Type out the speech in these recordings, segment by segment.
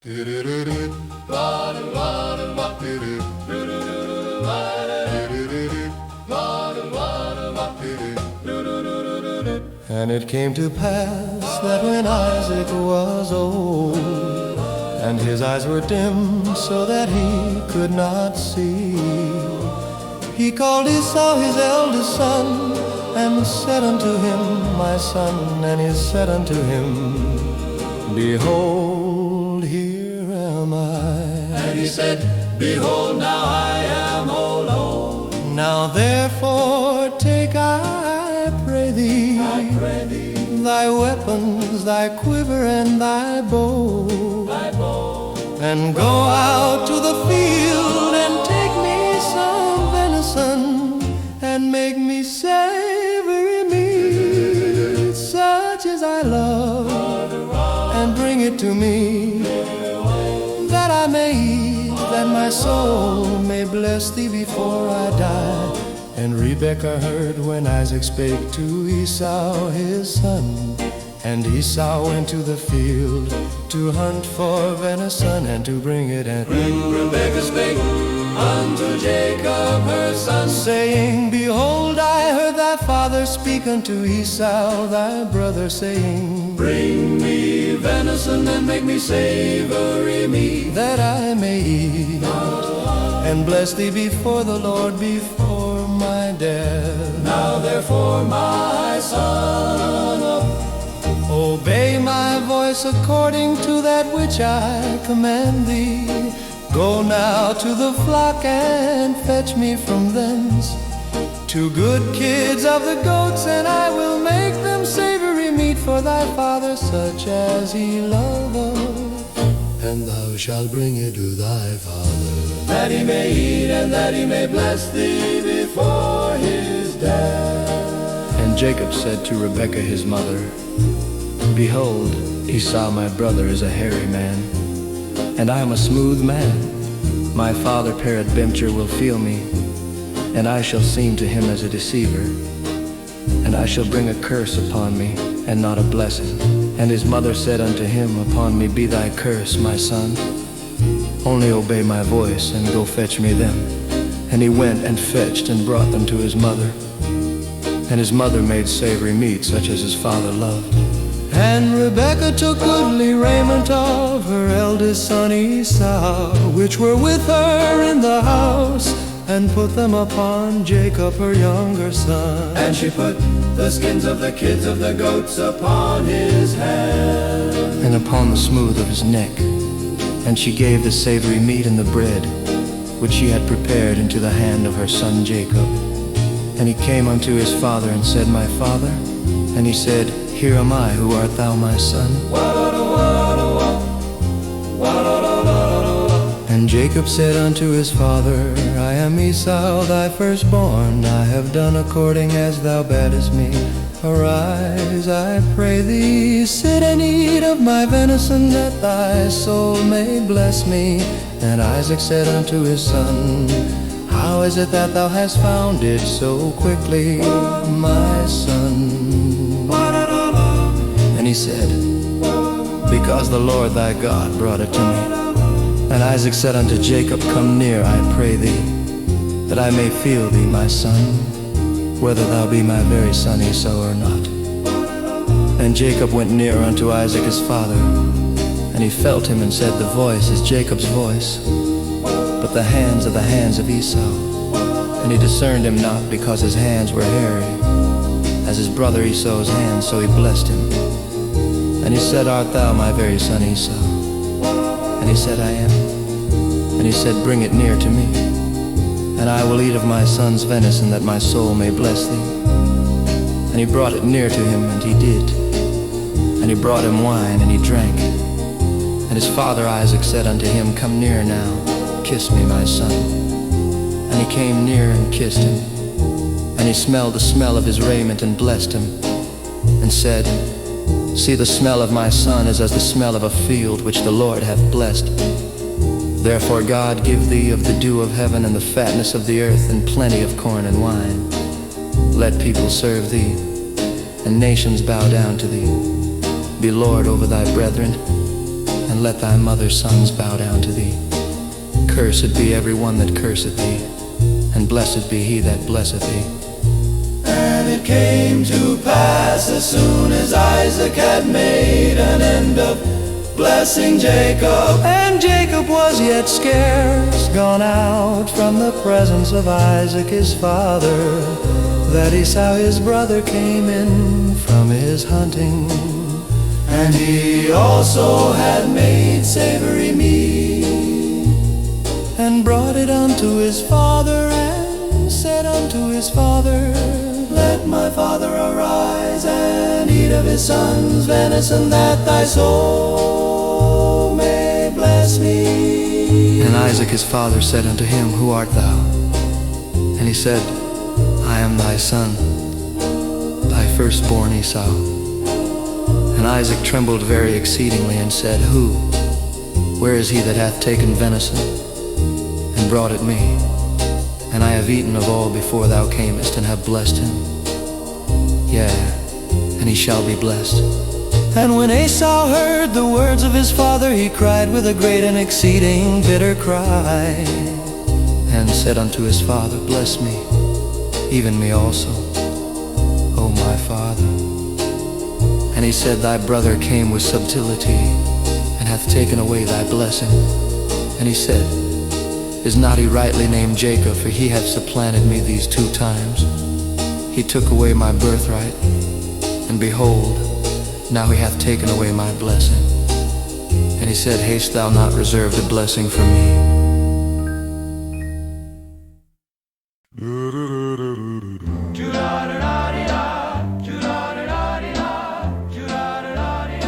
And it came to pass that when Isaac was old, and his eyes were dim so that he could not see, he called Esau his eldest son, and said unto him, My son. And he said unto him, Behold, here am I. And he said, Behold, now I am old. Now therefore take, I pray thee, thy weapons, thy quiver and thy bow, and go out to the field and take me some venison, and make me savory meat, such as I love, and bring it to me, that I may eat, that my soul may bless thee before I die. And Rebekah heard when Isaac spake to Esau his son. And Esau went to the field to hunt for venison, and to bring it. And When Rebekah spake unto Jacob her son, saying, Behold, I heard thy father speak unto Esau thy brother, saying, Bring me venison and make me savory meat, that I may eat, and bless thee before the Lord before my death. Now therefore, my son, obey my voice according to that which I command thee. Go now to the flock and fetch me from thence 2 good kids of the goats, and I will make them savory meat for thy father, such as he loveth. And thou shalt bring it to thy father, that he may eat and that he may bless thee before his death. And Jacob said to Rebekah his mother, Behold, Esau my brother is a hairy man, and I am a smooth man. My father peradventure will feel me, and I shall seem to him as a deceiver, and I shall bring a curse upon me, and not a blessing. And his mother said unto him, Upon me be thy curse, my son. Only obey my voice, and go fetch me them. And he went and fetched and brought them to his mother. And his mother made savory meat, such as his father loved. And Rebekah took goodly raiment of her eldest son Esau, which were with her in the house, and put them upon Jacob her younger son. And she put the skins of the kids of the goats upon his head, and upon the smooth of his neck. And she gave the savory meat and the bread, which she had prepared, into the hand of her son Jacob. And he came unto his father and said, My father? And he said, Here am I, who art thou, my son? And Jacob said unto his father, I am Esau thy firstborn. I have done according as thou badest me. Arise, I pray thee, sit and eat of my venison, that thy soul may bless me. And Isaac said unto his son, How is it that thou hast found it so quickly, my son? And he said, Because the Lord thy God brought it to me. And Isaac said unto Jacob, Come near, I pray thee, that I may feel thee, my son, whether thou be my very son Esau or not. And Jacob went near unto Isaac his father, and he felt him, and said, The voice is Jacob's voice, but the hands are the hands of Esau. And he discerned him not, because his hands were hairy, as his brother Esau's hands, so he blessed him. And he said, Art thou my very son Esau? And he said, I am. And he said, Bring it near to me, and I will eat of my son's venison, that my soul may bless thee. And he brought it near to him, and he did. And he brought him wine, and he drank. And his father Isaac said unto him, Come near now, kiss me, my son. And he came near and kissed him. And he smelled the smell of his raiment, and blessed him, and said, See, the smell of my son is as the smell of a field which the Lord hath blessed. Therefore God give thee of the dew of heaven, and the fatness of the earth, and plenty of corn and wine. Let people serve thee, and nations bow down to thee. Be Lord over thy brethren, and let thy mother's sons bow down to thee. Cursed be every one that curseth thee, and blessed be he that blesseth thee. And it came to pass, as soon as Isaac had made an end of blessing Jacob, and Jacob was yet scarce gone out from the presence of Isaac his father, that Esau his brother came in from his hunting. and he also had made savory meat, and brought it unto his father, and said unto his father, Let my father arise and eat of his son's venison, that thy soul may bless me. And Isaac his father said unto him, Who art thou? And he said, I am thy son, thy firstborn Esau. And Isaac trembled very exceedingly, and said, Who? Where is he that hath taken venison, and brought it me? And I have eaten of all before thou camest, and have blessed him. Yea, and he shall be blessed. And when Esau heard the words of his father, he cried with a great and exceeding bitter cry, and said unto his father, Bless me, even me also, O my father. And he said, Thy brother came with subtlety, and hath taken away thy blessing. And he said, Is not he rightly named Jacob? For he hath supplanted me these 2 times. He took away my birthright, and behold, now he hath taken away my blessing. And he said, Hast thou not reserved a blessing for me?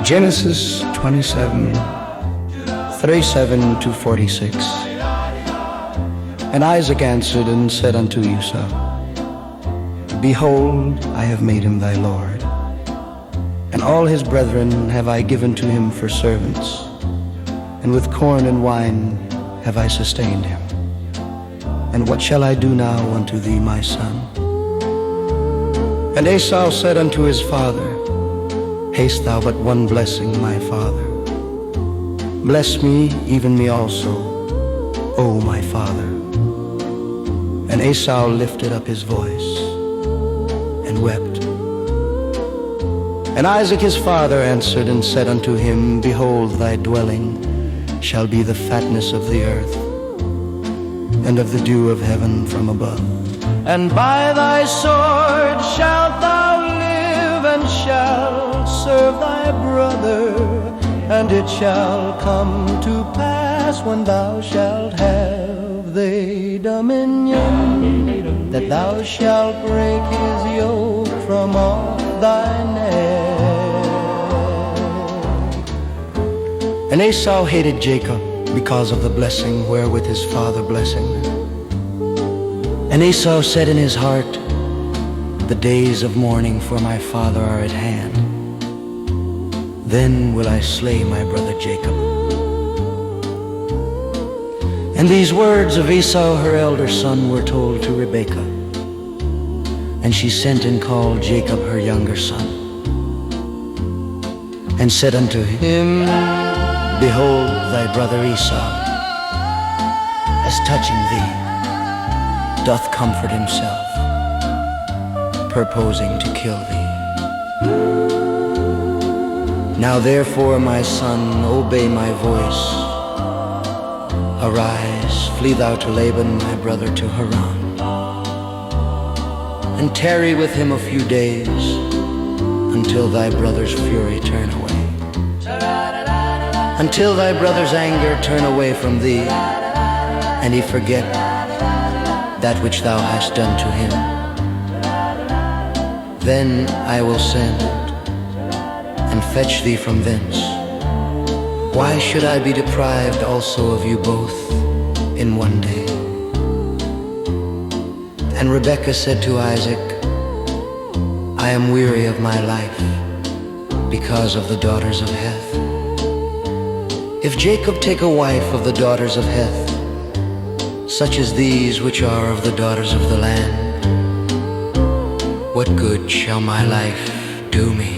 Genesis 27, 37 to 46. And Isaac answered and said unto Esau, Behold, I have made him thy lord, and all his brethren have I given to him for servants, and with corn and wine have I sustained him. And what shall I do now unto thee, my son? And Esau said unto his father, Hast thou but one blessing, my father? Bless me, even me also, O my father. And Esau lifted up his voice and wept. And Isaac his father answered and said unto him, Behold, thy dwelling shall be the fatness of the earth, and of the dew of heaven from above. And by thy sword shalt thou live, and shalt serve thy brother. And it shall come to pass, when thou shalt have the dominion, that thou shalt break his yoke from off thy neck. And Esau hated Jacob because of the blessing wherewith his father blessed him. And Esau said in his heart, The days of mourning for my father are at hand. Then will I slay my brother Jacob. And these words of Esau her elder son were told to Rebekah. And she sent and called Jacob her younger son, and said unto him, Behold, thy brother Esau, as touching thee, doth comfort himself, purposing to kill thee. Now therefore, my son, obey my voice. Arise, flee thou to Laban, my brother, to Haran, and tarry with him a few days, until thy brother's fury turn away, until thy brother's anger turn away from thee, and he forget that which thou hast done to him. Then I will send and fetch thee from thence. Why should I be deprived also of you both in one day? And Rebekah said to Isaac, I am weary of my life because of the daughters of Heth. If Jacob take a wife of the daughters of Heth, such as these which are of the daughters of the land, what good shall my life do me?